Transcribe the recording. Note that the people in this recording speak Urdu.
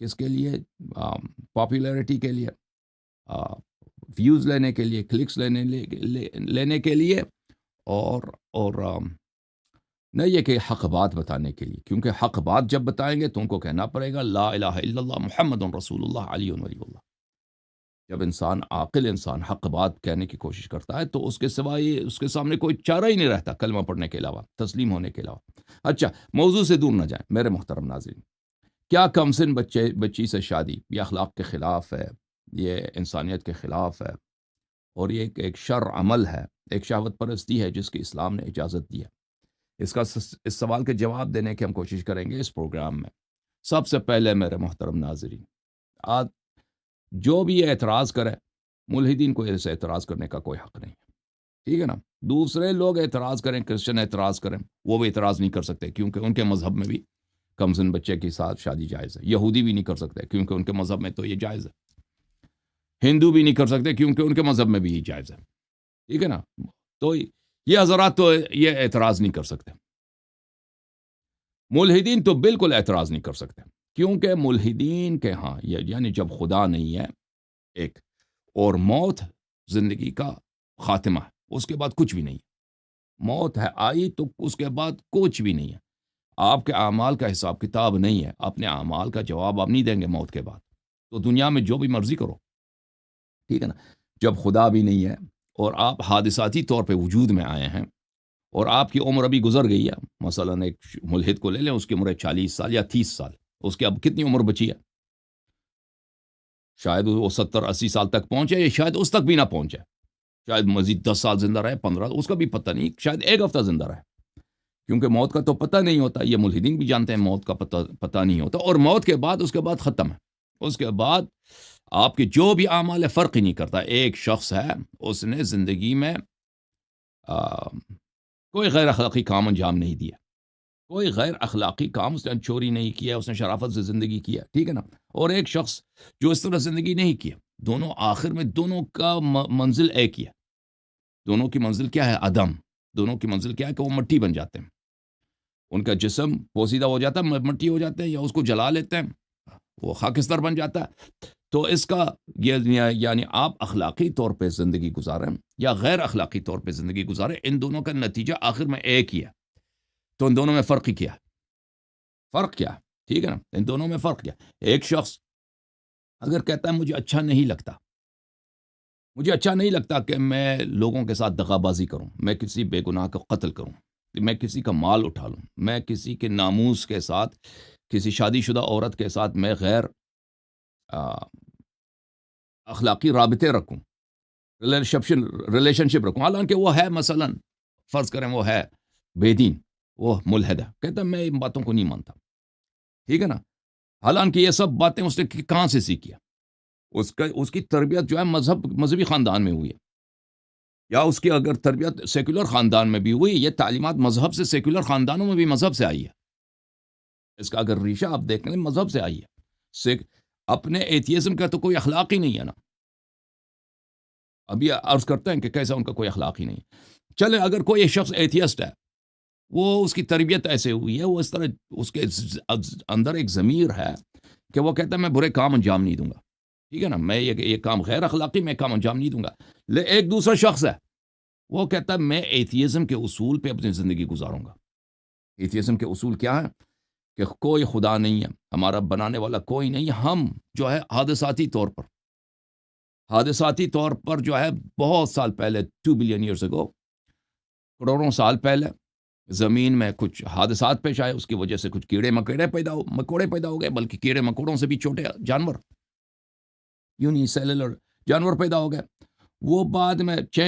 کس کے لیے؟ پاپولیرٹی کے لیے، ویوز لینے کے لیے، کلکس لینے کے لیے، اور نہ یہ کہ حق بات بتانے کے لیے، کیونکہ حق بات جب بتائیں گے تو ان کو کہنا پڑے گا لا الہ الا اللہ محمد رسول اللہ علی ولی اللہ۔ جب انسان عاقل انسان حق بات کہنے کی کوشش کرتا ہے تو اس کے سوائے اس کے سامنے کوئی چارہ ہی نہیں رہتا کلمہ پڑھنے کے علاوہ، تسلیم ہونے کے علاوہ۔ اچھا، موضوع سے دور نہ جائیں میرے محترم ناظرین، کیا کم سن بچی سے شادی یہ اخلاق کے خلاف ہے، یہ انسانیت کے خلاف ہے، اور یہ ایک شر عمل ہے، ایک شہوت پرستی ہے جس کی اسلام نے اجازت دی ہے؟ اس سوال کے جواب دینے کی ہم کوشش کریں گے اس پروگرام میں۔ سب سے پہلے میرے محترم ناظرین، آج جو بھی یہ اعتراض کرے، ملحدین کو اسے اعتراض کرنے کا کوئی حق نہیں ہے، ٹھیک ہے نا؟ دوسرے لوگ اعتراض کریں، کرسچن اعتراض کریں، وہ بھی اعتراض نہیں کر سکتے کیونکہ ان کے مذہب میں بھی کمسن بچے کے ساتھ شادی جائز ہے۔ یہودی بھی نہیں کر سکتے کیونکہ ان کے مذہب میں تو یہ جائز ہے۔ ہندو بھی نہیں کر سکتے کیونکہ ان کے مذہب میں بھی یہ جائز ہے، ٹھیک ہے نا؟ تو یہ حضرات تو یہ اعتراض نہیں کر سکتے۔ ملحدین تو بالکل اعتراض نہیں کر سکتے کیونکہ ملحدین کے ہاں یعنی جب خدا نہیں ہے ایک، اور موت زندگی کا خاتمہ ہے، اس کے بعد کچھ بھی نہیں ہے۔ موت ہے آئی تو اس کے بعد کچھ بھی نہیں ہے۔ آپ کے اعمال کا حساب کتاب نہیں ہے، اپنے اعمال کا جواب آپ نہیں دیں گے موت کے بعد، تو دنیا میں جو بھی مرضی کرو، ٹھیک ہے نا؟ جب خدا بھی نہیں ہے اور آپ حادثاتی طور پہ وجود میں آئے ہیں اور آپ کی عمر ابھی گزر گئی ہے، مثلا ایک ملحد کو لے لیں، اس کی عمر ہے 40 سال یا 30 سال، اس کی اب کتنی عمر بچی ہے؟ شاید وہ 70-80 سال تک پہنچے، یا شاید اس تک بھی نہ پہنچے، شاید مزید 10 سال زندہ رہے، 15، اس کا بھی پتہ نہیں، شاید ایک ہفتہ زندہ رہے، کیونکہ موت کا تو پتہ نہیں ہوتا۔ یہ ملحدین بھی جانتے ہیں موت کا پتہ نہیں ہوتا، اور موت کے بعد اس کے بعد ختم ہے، اس کے بعد آپ کے جو بھی اعمال ہے فرق ہی نہیں کرتا۔ ایک شخص ہے، اس نے زندگی میں کوئی غیر اخلاقی کام انجام نہیں دیا، کوئی غیر اخلاقی کام، اس نے چوری نہیں کیا، اس نے شرافت سے زندگی کیا، ٹھیک ہے نا؟ اور ایک شخص جو اس طرح زندگی نہیں کیا، دونوں آخر میں دونوں کا منزل ایک ہی ہے۔ دونوں کی منزل کیا ہے؟ عدم۔ دونوں کی منزل کیا ہے کہ وہ مٹی بن جاتے ہیں، ان کا جسم پوسیدہ ہو جاتا ہے، مٹی ہو جاتے ہیں، یا اس کو جلا لیتے ہیں، وہ خاکستر بن جاتا ہے۔ تو اس کا یعنی آپ اخلاقی طور پہ زندگی گزاریں یا غیر اخلاقی طور پہ زندگی گزاریں، ان دونوں کا نتیجہ آخر میں ایک ہی ہے۔ تو ان دونوں میں فرق ہی کیا ہے؟ فرق کیا ہے؟ ٹھیک ہے نا؟ ان دونوں میں فرق کیا؟ ایک شخص اگر کہتا ہے مجھے اچھا نہیں لگتا کہ میں لوگوں کے ساتھ دغا بازی کروں، میں کسی بے گناہ کا قتل کروں، میں کسی کا مال اٹھا لوں، میں کسی کے ناموس کے ساتھ، کسی شادی شدہ عورت کے ساتھ میں غیر اخلاقی رابطے رکھوں، ریلیشن شپ رکھوں، حالانکہ وہ ہے، مثلا فرض کریں وہ ہے بے دین، وہ ملحد ہے، کہتا ہے میں ان باتوں کو نہیں مانتا، ٹھیک ہے نا؟ حالانکہ یہ سب باتیں اس نے کہاں سے سیکھی ہے؟ اس کی تربیت جو ہے مذہبی خاندان میں ہوئی ہے، یا اس کی اگر تربیت سیکولر خاندان میں بھی ہوئی، یہ تعلیمات مذہب سے، سیکولر خاندانوں میں بھی مذہب سے آئی ہے۔ اس کا اگر ریشہ آپ دیکھ لیں مذہب سے آئی ہے۔ اپنے ایتھیزم کا تو کوئی اخلاق ہی نہیں ہے نا، ابھی عرض کرتے ہیں کہ کیسا ان کا کوئی اخلاق ہی نہیں۔ چلے اگر کوئی شخص ایتھیسٹ ہے، وہ اس کی تربیت ایسے ہوئی ہے، وہ اس طرح اس کے اندر ایک ضمیر ہے کہ وہ کہتا ہے میں برے کام انجام نہیں دوں گا، ٹھیک ہے نا؟ میں یہ کام غیر اخلاقی، میں کام انجام نہیں دوں گا۔ ایک دوسرا شخص ہے، وہ کہتا ہے میں ایتھیزم کے اصول پہ اپنی زندگی گزاروں گا۔ ایتھیزم کے اصول کیا ہے؟ کہ کوئی خدا نہیں ہے، ہمارا بنانے والا کوئی نہیں، ہم جو ہے حادثاتی طور پر جو ہے بہت سال پہلے 2 بلین ایئرز اگو، کروڑوں سال پہلے زمین میں کچھ حادثات پیش آئے، اس کی وجہ سے کچھ کیڑے مکوڑے پیدا ہو گئے، بلکہ کیڑے مکوڑوں سے بھی چھوٹے جانور، یونی سیلولر جانور پیدا ہو گئے، وہ بعد میں